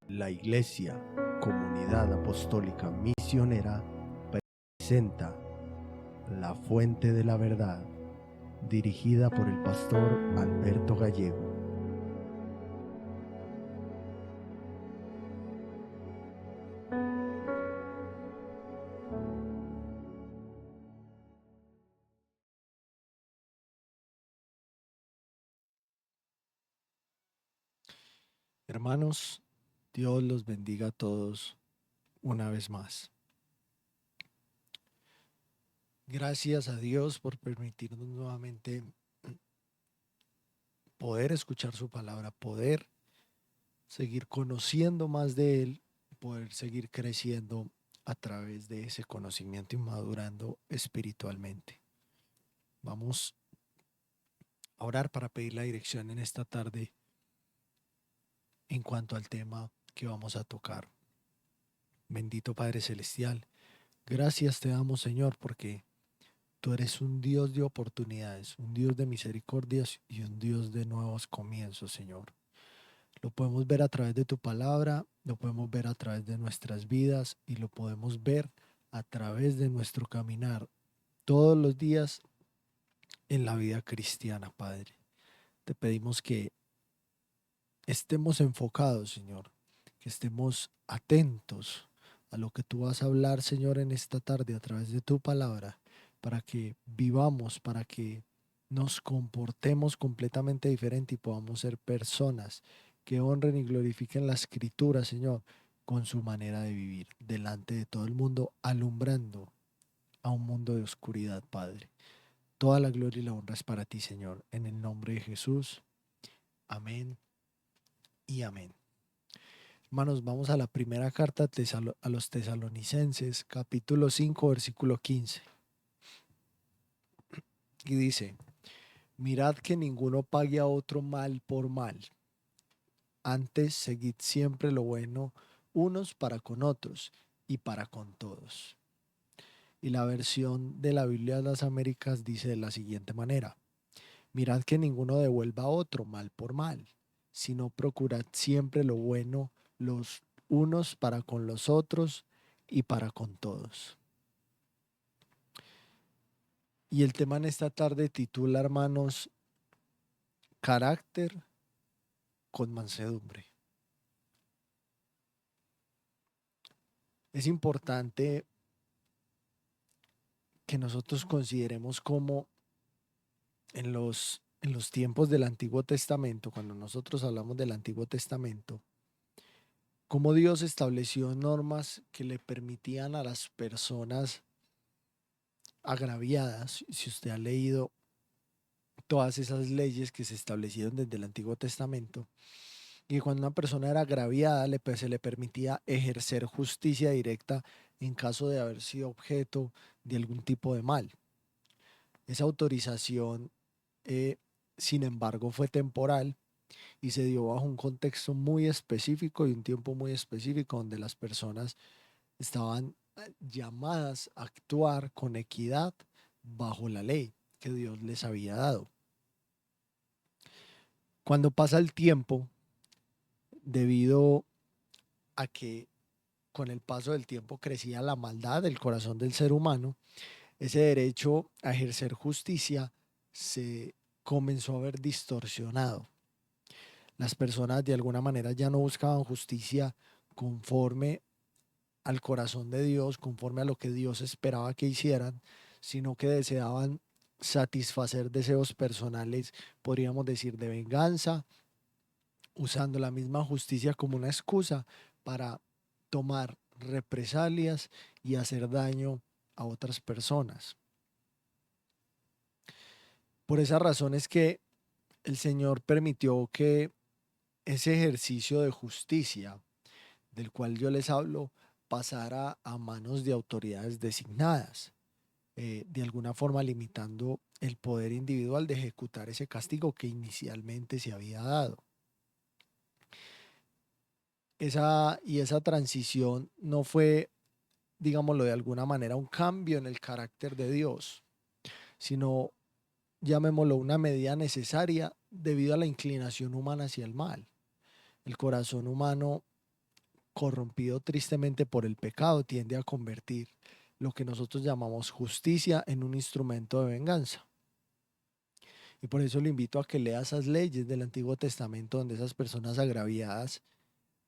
La Iglesia, Comunidad Apostólica Misionera, presenta La Fuente de la Verdad, dirigida por el pastor Alberto Gallego. Hermanos, Dios los bendiga a todos una vez más. Gracias a Dios por permitirnos nuevamente poder escuchar su palabra, poder seguir conociendo más de Él, poder seguir creciendo a través de ese conocimiento y madurando espiritualmente. Vamos a orar para pedir la dirección en esta tarde en cuanto al tema que vamos a tocar. Bendito Padre Celestial, gracias te damos, Señor, porque tú eres un Dios de oportunidades, un Dios de misericordias y un Dios de nuevos comienzos, Señor. Lo podemos ver a través de tu palabra, lo podemos ver a través de nuestras vidas y lo podemos ver a través de nuestro caminar todos los días en la vida cristiana, Padre. Te pedimos que estemos enfocados, Señor, que estemos atentos a lo que tú vas a hablar, Señor, en esta tarde a través de tu palabra, para que vivamos, para que nos comportemos completamente diferente y podamos ser personas que honren y glorifiquen la Escritura, Señor, con su manera de vivir delante de todo el mundo, alumbrando a un mundo de oscuridad, Padre. Toda la gloria y la honra es para ti, Señor, en el nombre de Jesús. Amén y amén. Hermanos, vamos a la primera carta a los Tesalonicenses, capítulo 5, versículo 15. Y dice: mirad que ninguno pague a otro mal por mal. Antes, seguid siempre lo bueno unos para con otros y para con todos. Y la versión de la Biblia de las Américas dice de la siguiente manera: mirad que ninguno devuelva a otro mal por mal, sino procurad siempre lo bueno los unos para con los otros y para con todos. Y el tema en esta tarde titula, hermanos, carácter con mansedumbre. Es importante que nosotros consideremos cómo en los tiempos del Antiguo Testamento, cuando nosotros hablamos del Antiguo Testamento, cómo Dios estableció normas que le permitían a las personas agraviadas. Si usted ha leído todas esas leyes que se establecieron desde el Antiguo Testamento, y cuando una persona era agraviada se le permitía ejercer justicia directa en caso de haber sido objeto de algún tipo de mal. Esa autorización, sin embargo, fue temporal y se dio bajo un contexto muy específico y un tiempo muy específico donde las personas estaban llamadas a actuar con equidad bajo la ley que Dios les había dado. Cuando pasa el tiempo, debido a que con el paso del tiempo crecía la maldad del corazón del ser humano, ese derecho a ejercer justicia se comenzó a ver distorsionado. Las personas de alguna manera ya no buscaban justicia conforme al corazón de Dios, conforme a lo que Dios esperaba que hicieran, sino que deseaban satisfacer deseos personales, podríamos decir, de venganza, usando la misma justicia como una excusa para tomar represalias y hacer daño a otras personas. Por esa razón es que el Señor permitió que ese ejercicio de justicia del cual yo les hablo pasara a manos de autoridades designadas, de alguna forma limitando el poder individual de ejecutar ese castigo que inicialmente se había dado. Esa transición no fue, digámoslo de alguna manera, un cambio en el carácter de Dios, sino, llamémoslo, una medida necesaria debido a la inclinación humana hacia el mal. El corazón humano corrompido tristemente por el pecado, tiende a convertir lo que nosotros llamamos justicia en un instrumento de venganza. Y por eso le invito a que lea esas leyes del Antiguo Testamento donde esas personas agraviadas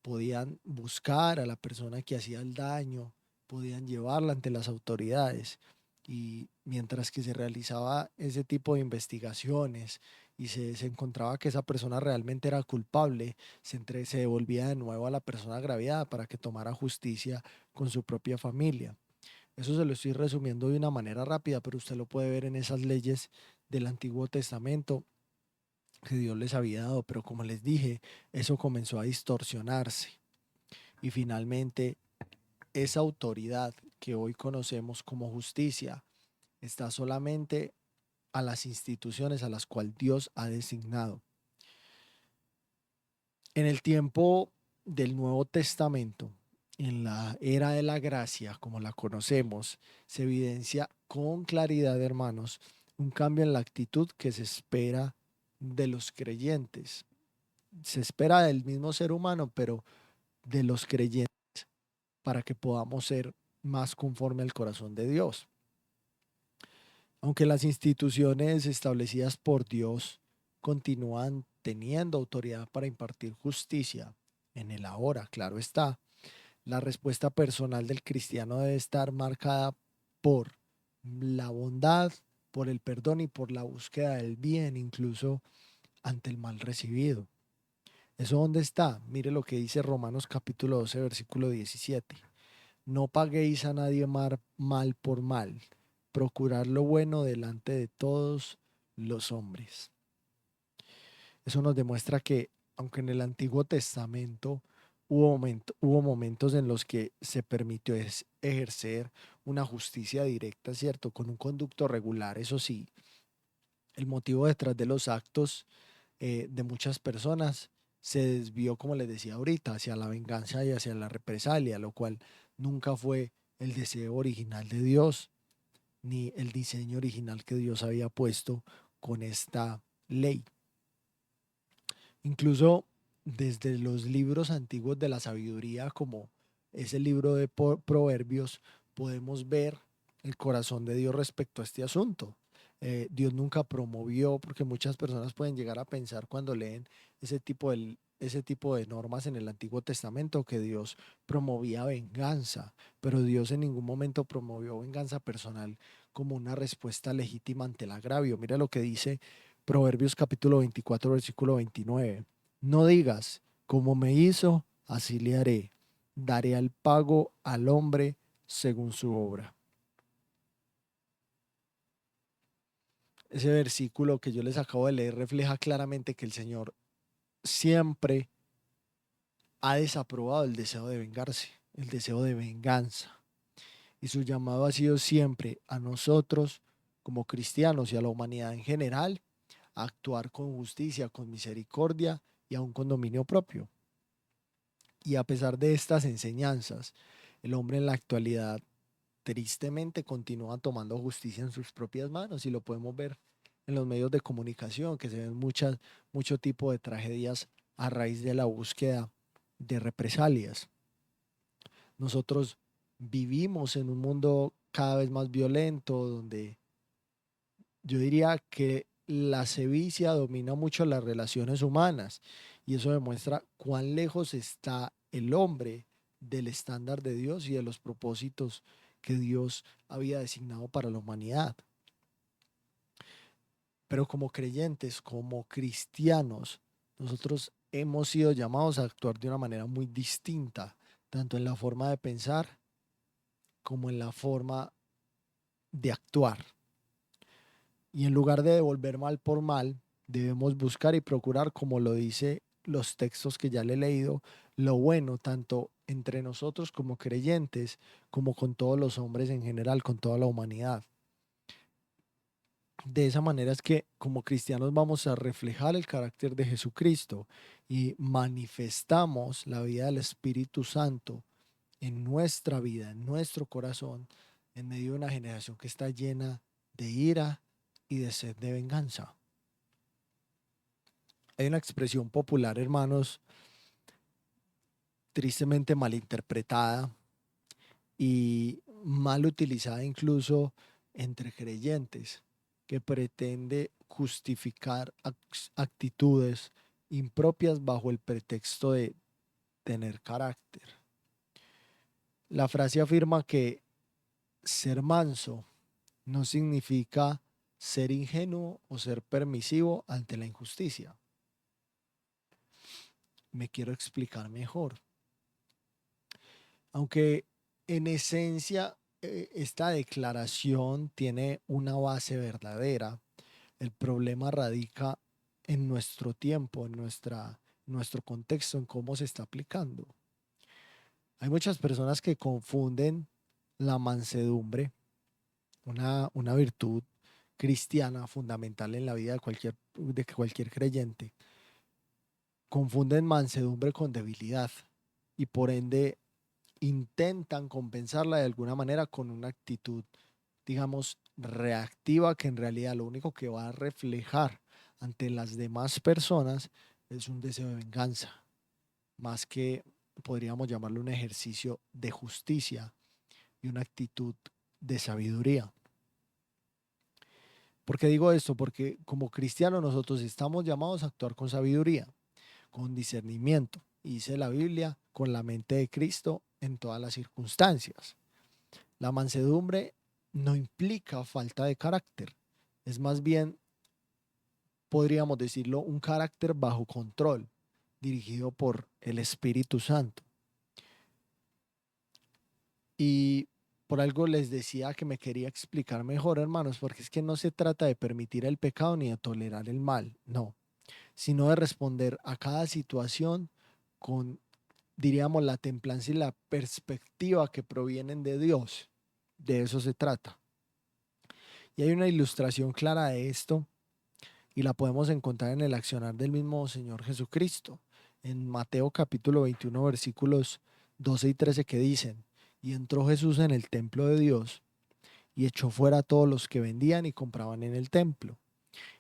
podían buscar a la persona que hacía el daño, podían llevarla ante las autoridades. Y mientras que se realizaba ese tipo de investigaciones y se encontraba que esa persona realmente era culpable, se devolvía de nuevo a la persona agraviada para que tomara justicia con su propia familia. Eso se lo estoy resumiendo de una manera rápida, pero usted lo puede ver en esas leyes del Antiguo Testamento que Dios les había dado. Pero como les dije, eso comenzó a distorsionarse. Y finalmente, esa autoridad que hoy conocemos como justicia está solamente a las instituciones a las cuales Dios ha designado. En el tiempo del Nuevo Testamento, en la era de la gracia, como la conocemos, se evidencia con claridad, hermanos, un cambio en la actitud que se espera de los creyentes. Se espera del mismo ser humano, pero de los creyentes, para que podamos ser más conforme al corazón de Dios. Aunque las instituciones establecidas por Dios continúan teniendo autoridad para impartir justicia en el ahora, claro está, la respuesta personal del cristiano debe estar marcada por la bondad, por el perdón y por la búsqueda del bien, incluso ante el mal recibido. ¿Eso dónde está? Mire lo que dice Romanos capítulo 12, versículo 17. No paguéis a nadie mal por mal. Procurad lo bueno delante de todos los hombres. Eso nos demuestra que, aunque en el Antiguo Testamento hubo momentos en los que se permitió ejercer una justicia directa, ¿cierto? Con un conducto regular, eso sí, el motivo detrás de los actos de muchas personas se desvió, como les decía ahorita, hacia la venganza y hacia la represalia, lo cual nunca fue el deseo original de Dios, ni el diseño original que Dios había puesto con esta ley. Incluso desde los libros antiguos de la sabiduría, como ese libro de Proverbios, podemos ver el corazón de Dios respecto a este asunto. Dios nunca promovió, porque muchas personas pueden llegar a pensar cuando leen ese tipo de normas en el Antiguo Testamento que Dios promovía venganza, pero Dios en ningún momento promovió venganza personal como una respuesta legítima ante el agravio. Mira lo que dice Proverbios capítulo 24, versículo 29. No digas, como me hizo, así le haré. Daré al pago al hombre según su obra. Ese versículo que yo les acabo de leer refleja claramente que el Señor siempre ha desaprobado el deseo de vengarse, el deseo de venganza. Y su llamado ha sido siempre a nosotros como cristianos y a la humanidad en general a actuar con justicia, con misericordia y aún con dominio propio. Y a pesar de estas enseñanzas, el hombre en la actualidad tristemente continúa tomando justicia en sus propias manos y lo podemos ver en los medios de comunicación, que se ven mucho tipo de tragedias a raíz de la búsqueda de represalias. Nosotros vivimos en un mundo cada vez más violento, donde yo diría que la sevicia domina mucho las relaciones humanas y eso demuestra cuán lejos está el hombre del estándar de Dios y de los propósitos que Dios había designado para la humanidad. Pero como creyentes, como cristianos, nosotros hemos sido llamados a actuar de una manera muy distinta, tanto en la forma de pensar como en la forma de actuar. Y en lugar de devolver mal por mal, debemos buscar y procurar, como lo dice los textos que ya le he leído, lo bueno tanto entre nosotros como creyentes, como con todos los hombres en general, con toda la humanidad. De esa manera es que como cristianos vamos a reflejar el carácter de Jesucristo y manifestamos la vida del Espíritu Santo en nuestra vida, en nuestro corazón, en medio de una generación que está llena de ira y de sed de venganza. Hay una expresión popular, hermanos, tristemente malinterpretada y mal utilizada incluso entre creyentes, que pretende justificar actitudes impropias bajo el pretexto de tener carácter. La frase afirma que ser manso no significa ser ingenuo o ser permisivo ante la injusticia. Me quiero explicar mejor. Aunque en esencia esta declaración tiene una base verdadera, el problema radica en nuestro tiempo, en nuestro contexto, en cómo se está aplicando. Hay muchas personas que confunden la mansedumbre, una virtud cristiana fundamental en la vida de cualquier creyente. Confunden mansedumbre con debilidad y por ende intentan compensarla de alguna manera con una actitud, digamos, reactiva, que en realidad lo único que va a reflejar ante las demás personas es un deseo de venganza, más que podríamos llamarlo un ejercicio de justicia y una actitud de sabiduría. ¿Por qué digo esto? Porque como cristianos nosotros estamos llamados a actuar con sabiduría, con discernimiento, y dice la Biblia, con la mente de Cristo en todas las circunstancias. La mansedumbre no implica falta de carácter, es más bien, podríamos decirlo, un carácter bajo control, dirigido por el Espíritu Santo. Y por algo les decía que me quería explicar mejor, hermanos, porque es que no se trata de permitir el pecado ni de tolerar el mal, no, sino de responder a cada situación con, diríamos, la templanza y la perspectiva que provienen de Dios. De eso se trata. Y hay una ilustración clara de esto y la podemos encontrar en el accionar del mismo Señor Jesucristo, en Mateo capítulo 21 versículos 12 y 13 que dicen: y entró Jesús en el templo de Dios y echó fuera a todos los que vendían y compraban en el templo,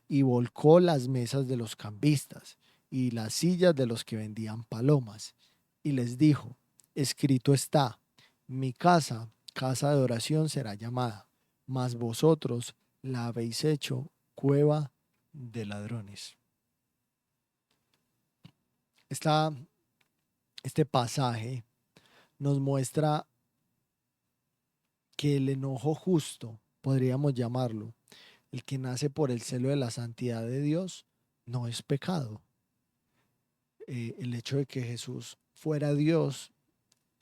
y volcó las mesas de los cambistas y las sillas de los que vendían palomas, y les dijo: escrito está, mi casa, casa de oración será llamada, mas vosotros la habéis hecho cueva de ladrones. Esta, este pasaje nos muestra que el enojo justo, podríamos llamarlo, el que nace por el celo de la santidad de Dios, no es pecado. El hecho de que Jesús fuera Dios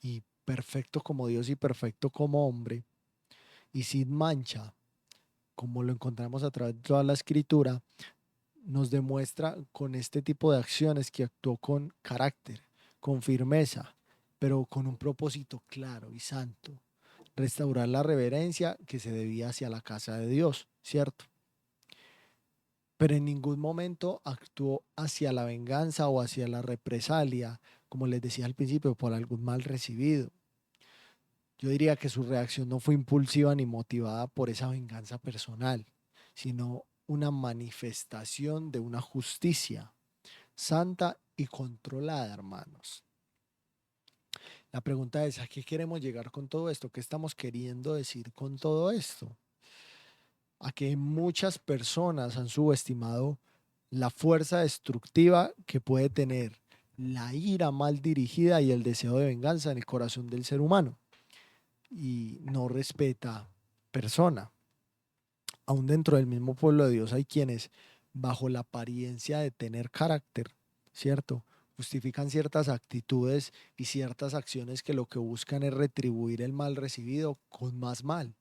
y perfecto como Dios y perfecto como hombre y sin mancha, como lo encontramos a través de toda la escritura, nos demuestra con este tipo de acciones que actuó con carácter, con firmeza, pero con un propósito claro y santo: restaurar la reverencia que se debía hacia la casa de Dios, ¿cierto? Pero en ningún momento actuó hacia la venganza o hacia la represalia, como les decía al principio, por algún mal recibido. Yo diría que su reacción no fue impulsiva ni motivada por esa venganza personal, sino una manifestación de una justicia santa y controlada, hermanos. La pregunta es: ¿a qué queremos llegar con todo esto? ¿Qué estamos queriendo decir con todo esto? A que muchas personas han subestimado la fuerza destructiva que puede tener la ira mal dirigida y el deseo de venganza en el corazón del ser humano, y no respeta persona. Aún dentro del mismo pueblo de Dios hay quienes, bajo la apariencia de tener carácter, ¿cierto?, justifican ciertas actitudes y ciertas acciones que lo que buscan es retribuir el mal recibido con más mal,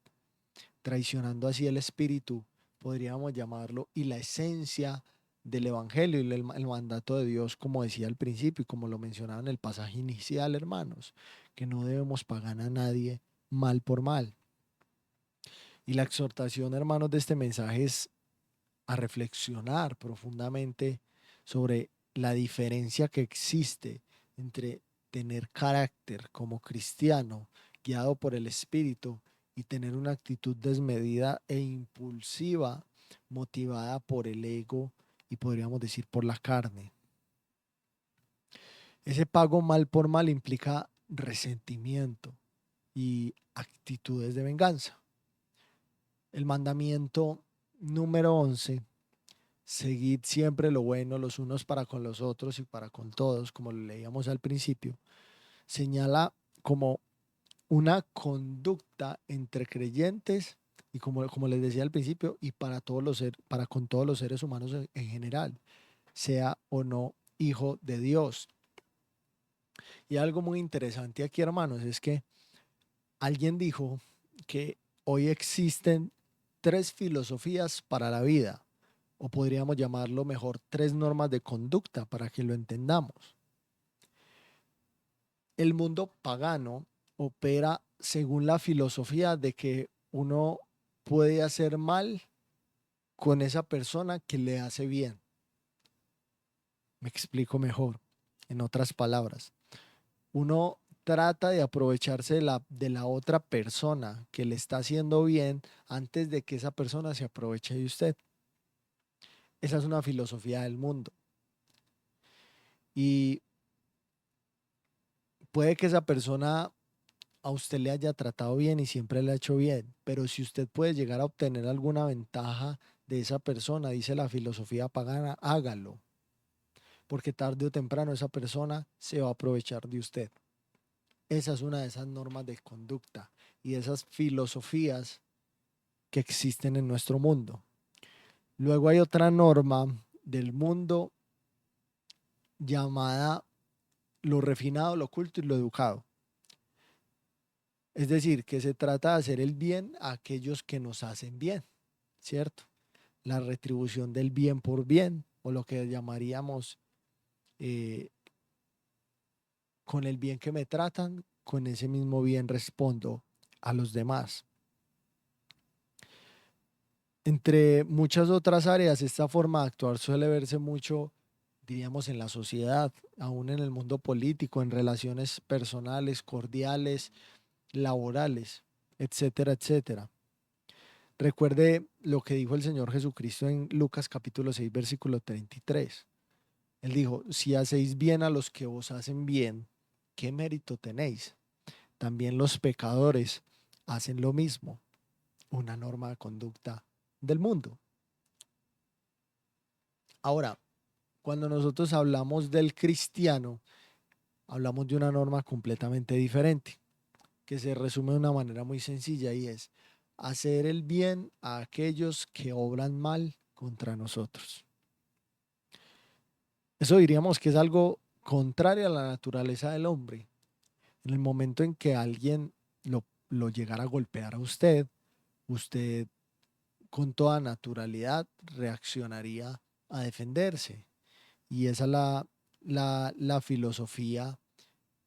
traicionando así el espíritu, podríamos llamarlo, y la esencia del evangelio y el mandato de Dios, como decía al principio y como lo mencionaba en el pasaje inicial, hermanos, que no debemos pagar a nadie mal por mal. Y la exhortación, hermanos, de este mensaje es a reflexionar profundamente sobre la diferencia que existe entre tener carácter como cristiano, guiado por el Espíritu, y tener una actitud desmedida e impulsiva, motivada por el ego y podríamos decir por la carne. Ese pago mal por mal implica resentimiento y actitudes de venganza. El mandamiento número 11: seguid siempre lo bueno los unos para con los otros y para con todos, como lo leíamos al principio, señala como una conducta entre creyentes y como les decía al principio, y para para con todos los seres humanos en general, sea o no hijo de Dios. Y algo muy interesante aquí, hermanos, es que alguien dijo que hoy existen tres filosofías para la vida, o podríamos llamarlo mejor tres normas de conducta para que lo entendamos. El mundo pagano opera según la filosofía de que uno puede hacer mal con esa persona que le hace bien. Me explico mejor. En otras palabras, uno trata de aprovecharse de la otra persona que le está haciendo bien antes de que esa persona se aproveche de usted. Esa es una filosofía del mundo. Y puede que esa persona a usted le haya tratado bien y siempre le ha hecho bien, pero si usted puede llegar a obtener alguna ventaja de esa persona, dice la filosofía pagana, hágalo, porque tarde o temprano esa persona se va a aprovechar de usted. Esa es una de esas normas de conducta y de esas filosofías que existen en nuestro mundo. Luego hay otra norma del mundo llamada lo refinado, lo culto y lo educado. Es decir, que se trata de hacer el bien a aquellos que nos hacen bien, ¿cierto? La retribución del bien por bien, o lo que llamaríamos eh, con el bien que me tratan, con ese mismo bien respondo a los demás. Entre muchas otras áreas, esta forma de actuar suele verse mucho, diríamos, en la sociedad, aún en el mundo político, en relaciones personales, cordiales, laborales, etcétera, etcétera. Recuerde lo que dijo el Señor Jesucristo en Lucas capítulo 6, versículo 33. Él dijo, si hacéis bien a los que os hacen bien, ¿qué mérito tenéis? También los pecadores hacen lo mismo, una norma de conducta del mundo. Ahora, cuando nosotros hablamos del cristiano, hablamos de una norma completamente diferente, que se resume de una manera muy sencilla y es hacer el bien a aquellos que obran mal contra nosotros. Eso diríamos que es algo contrario a la naturaleza del hombre. En el momento en que alguien lo llegara a golpear a usted, usted con toda naturalidad reaccionaría a defenderse. Y esa es la filosofía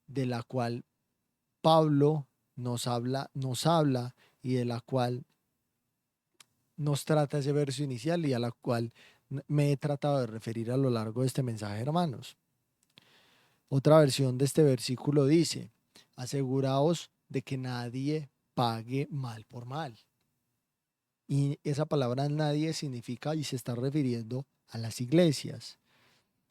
de la cual Pablo nos habla y de la cual nos trata ese verso inicial y a la cual me he tratado de referir a lo largo de este mensaje, hermanos. Otra versión de este versículo dice, aseguraos de que nadie pague mal por mal. Y esa palabra nadie significa y se está refiriendo a las iglesias.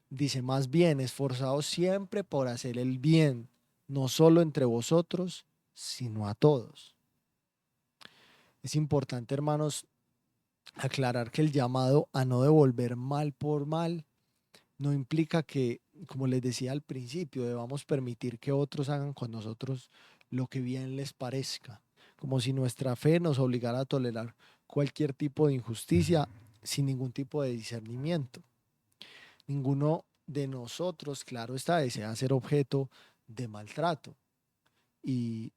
Dice más bien, esforzaos siempre por hacer el bien, no solo entre vosotros, sino a todos. Es importante, hermanos, aclarar que el llamado a no devolver mal por mal no implica que, como les decía al principio, debamos permitir que otros hagan con nosotros lo que bien les parezca, como si nuestra fe nos obligara a tolerar cualquier tipo de injusticia sin ningún tipo de discernimiento. Ninguno de nosotros, claro está, desea ser objeto de maltrato y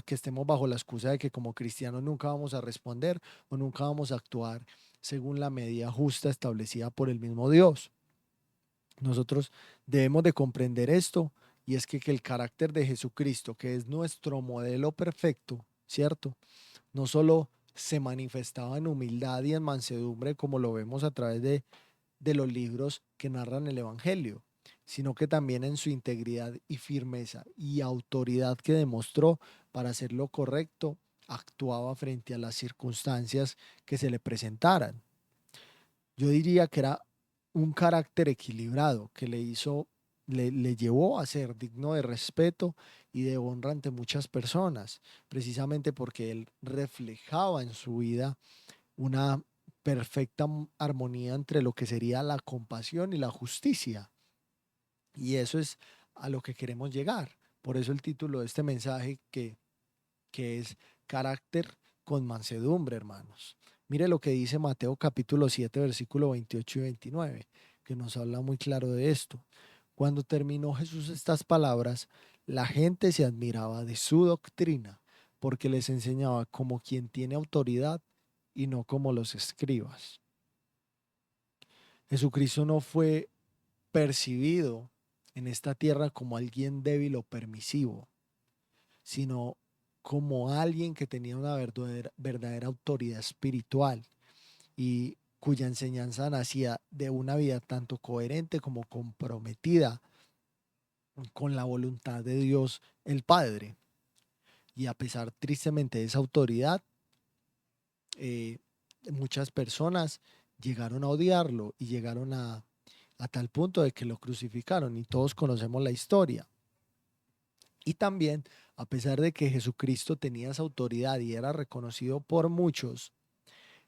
que estemos bajo la excusa de que como cristianos nunca vamos a responder o nunca vamos a actuar según la medida justa establecida por el mismo Dios. Nosotros debemos de comprender esto y es que el carácter de Jesucristo, que es nuestro modelo perfecto, ¿cierto? No solo se manifestaba en humildad y en mansedumbre como lo vemos a través de los libros que narran el Evangelio, sino que también en su integridad y firmeza y autoridad que demostró para hacer lo correcto, actuaba frente a las circunstancias que se le presentaran. Yo diría que era un carácter equilibrado que le llevó a ser digno de respeto y de honra ante muchas personas, precisamente porque él reflejaba en su vida una perfecta armonía entre lo que sería la compasión y la justicia. Y eso es a lo que queremos llegar. Por eso el título de este mensaje que es carácter con mansedumbre, hermanos. Mire lo que dice Mateo capítulo 7, versículo 28 y 29, que nos habla muy claro de esto. Cuando terminó Jesús estas palabras, la gente se admiraba de su doctrina, porque les enseñaba como quien tiene autoridad y no como los escribas. Jesucristo no fue percibido en esta tierra como alguien débil o permisivo, sino como alguien que tenía una verdadera autoridad espiritual y cuya enseñanza nacía de una vida tanto coherente como comprometida con la voluntad de Dios el Padre. Y a pesar tristemente de esa autoridad, eh, muchas personas llegaron a odiarlo y llegaron a tal punto de que lo crucificaron y todos conocemos la historia. Y también, a pesar de que Jesucristo tenía esa autoridad y era reconocido por muchos,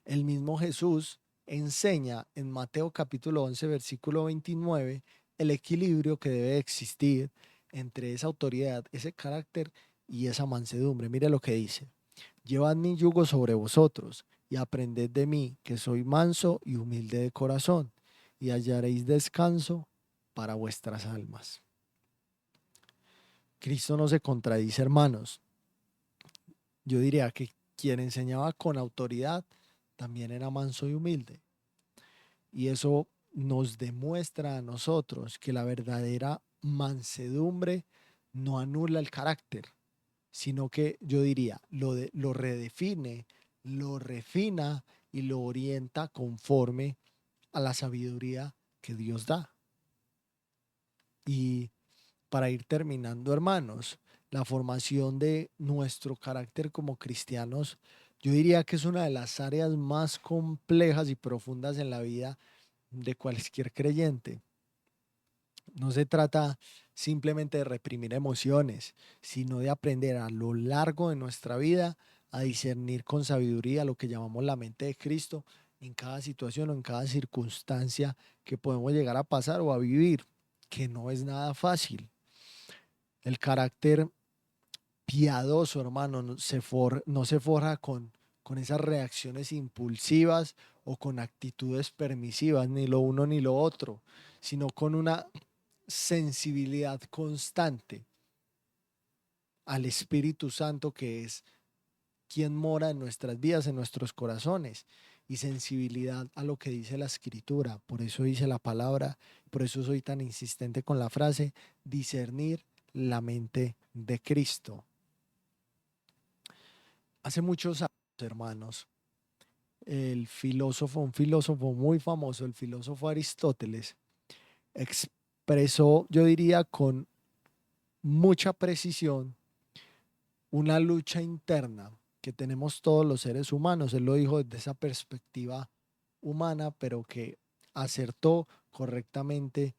el mismo Jesús enseña en Mateo capítulo 11, versículo 29, el equilibrio que debe existir entre esa autoridad, ese carácter y esa mansedumbre. Mire lo que dice: llevad mi yugo sobre vosotros y aprended de mí, que soy manso y humilde de corazón, y hallaréis descanso para vuestras almas. Cristo no se contradice, hermanos. Yo diría que quien enseñaba con autoridad también era manso y humilde. Y eso nos demuestra a nosotros que la verdadera mansedumbre no anula el carácter, sino que yo diría, lo redefine, lo refina y lo orienta conforme a la sabiduría que Dios da. Y para ir terminando, hermanos, la formación de nuestro carácter como cristianos, yo diría que es una de las áreas más complejas y profundas en la vida de cualquier creyente. No se trata simplemente de reprimir emociones, sino de aprender a lo largo de nuestra vida a discernir con sabiduría lo que llamamos la mente de Cristo en cada situación o en cada circunstancia que podemos llegar a pasar o a vivir, que no es nada fácil. El carácter piadoso, hermano, no se forja con esas reacciones impulsivas o con actitudes permisivas, ni lo uno ni lo otro, sino con una sensibilidad constante al Espíritu Santo, que es quien mora en nuestras vidas, en nuestros corazones, y sensibilidad a lo que dice la Escritura. Por eso dice la palabra, por eso soy tan insistente con la frase, discernir la mente de Cristo. Hace muchos años, hermanos, un filósofo muy famoso, el filósofo Aristóteles, expresó, yo diría, con mucha precisión, una lucha interna que tenemos todos los seres humanos. Él lo dijo desde esa perspectiva humana, pero que acertó correctamente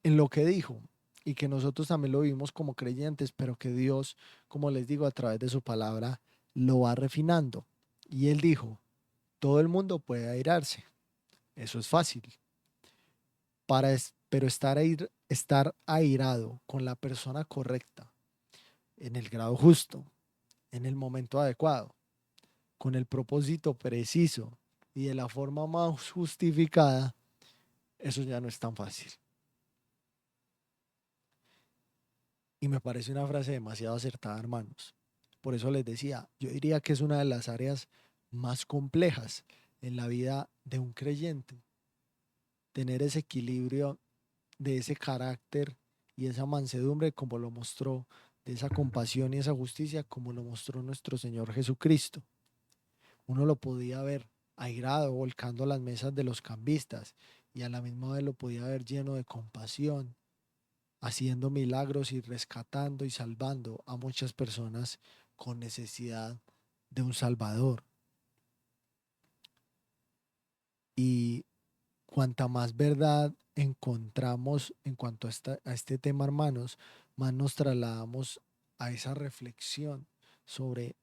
en lo que dijo y que nosotros también lo vimos como creyentes, pero que Dios, como les digo, a través de su palabra lo va refinando. Y él dijo: todo el mundo puede airarse, eso es fácil, pero estar airado con la persona correcta, en el grado justo, en el momento adecuado, con el propósito preciso y de la forma más justificada, eso ya no es tan fácil. Y me parece una frase demasiado acertada, hermanos. Por eso les decía, yo diría que es una de las áreas más complejas en la vida de un creyente, tener ese equilibrio de ese carácter y esa mansedumbre como lo mostró, de esa compasión y esa justicia como lo mostró nuestro Señor Jesucristo. Uno lo podía ver airado, volcando las mesas de los cambistas, y a la misma vez lo podía ver lleno de compasión, haciendo milagros y rescatando y salvando a muchas personas con necesidad de un Salvador. Y cuanta más verdad encontramos en cuanto a este tema, hermanos, más nos trasladamos a esa reflexión sobre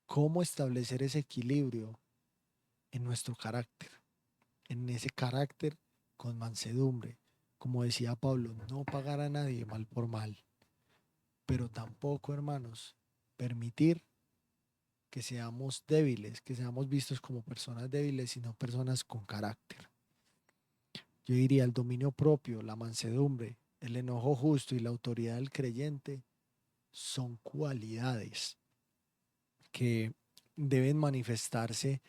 cómo establecer ese equilibrio en nuestro carácter, en ese carácter con mansedumbre. Como decía Pablo, no pagar a nadie mal por mal, pero tampoco, hermanos, permitir que seamos débiles, que seamos vistos como personas débiles, sino personas con carácter. Yo diría el dominio propio, la mansedumbre, el enojo justo y la autoridad del creyente son cualidades que deben manifestarse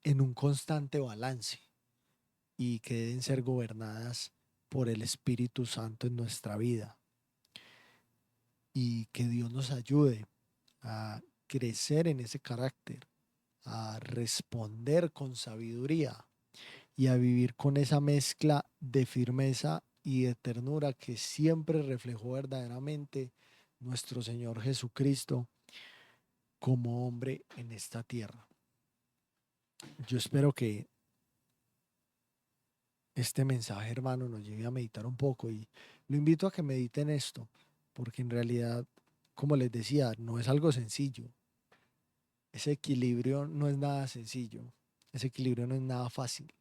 en un constante balance y que deben ser gobernadas por el Espíritu Santo en nuestra vida, y que Dios nos ayude a crecer en ese carácter, a responder con sabiduría y a vivir con esa mezcla de firmeza y de ternura que siempre reflejó verdaderamente nuestro Señor Jesucristo como hombre en esta tierra. Yo espero que este mensaje, hermano, nos lleve a meditar un poco, y lo invito a que mediten esto, porque en realidad, como les decía, no es algo sencillo. Ese equilibrio no es nada sencillo, ese equilibrio no es nada fácil,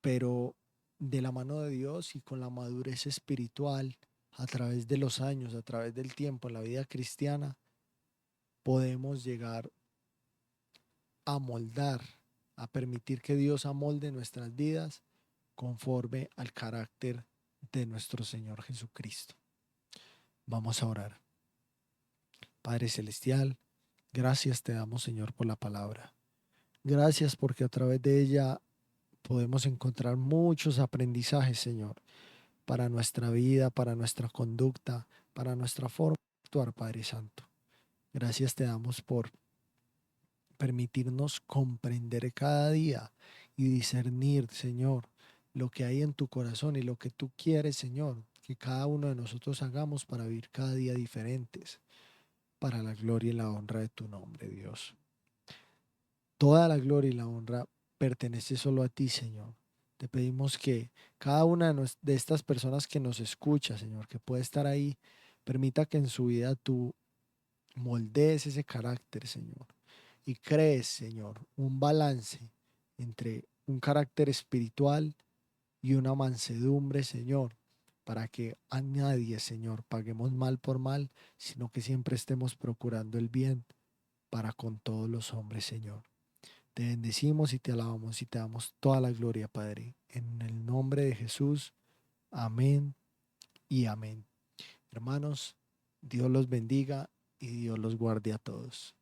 pero de la mano de Dios y con la madurez espiritual, a través de los años, a través del tiempo en la vida cristiana, podemos llegar a moldar, a permitir que Dios amolde nuestras vidas conforme al carácter de nuestro Señor Jesucristo. Vamos a orar. Padre Celestial, gracias te damos, Señor, por la palabra. Gracias porque a través de ella podemos encontrar muchos aprendizajes, Señor, para nuestra vida, para nuestra conducta, para nuestra forma de actuar, Padre Santo. Gracias te damos por permitirnos comprender cada día y discernir, Señor, lo que hay en tu corazón y lo que tú quieres, Señor, que cada uno de nosotros hagamos para vivir cada día diferentes, para la gloria y la honra de tu nombre, Dios. Toda la gloria y la honra pertenece solo a ti, Señor. Te pedimos que cada una de estas personas que nos escucha, Señor, que puede estar ahí, permita que en su vida tú moldees ese carácter, Señor, y crees, Señor, un balance entre un carácter espiritual y una mansedumbre, Señor, para que a nadie, Señor, paguemos mal por mal, sino que siempre estemos procurando el bien para con todos los hombres, Señor. Te bendecimos y te alabamos y te damos toda la gloria, Padre. En el nombre de Jesús. Amén y amén. Hermanos, Dios los bendiga y Dios los guarde a todos.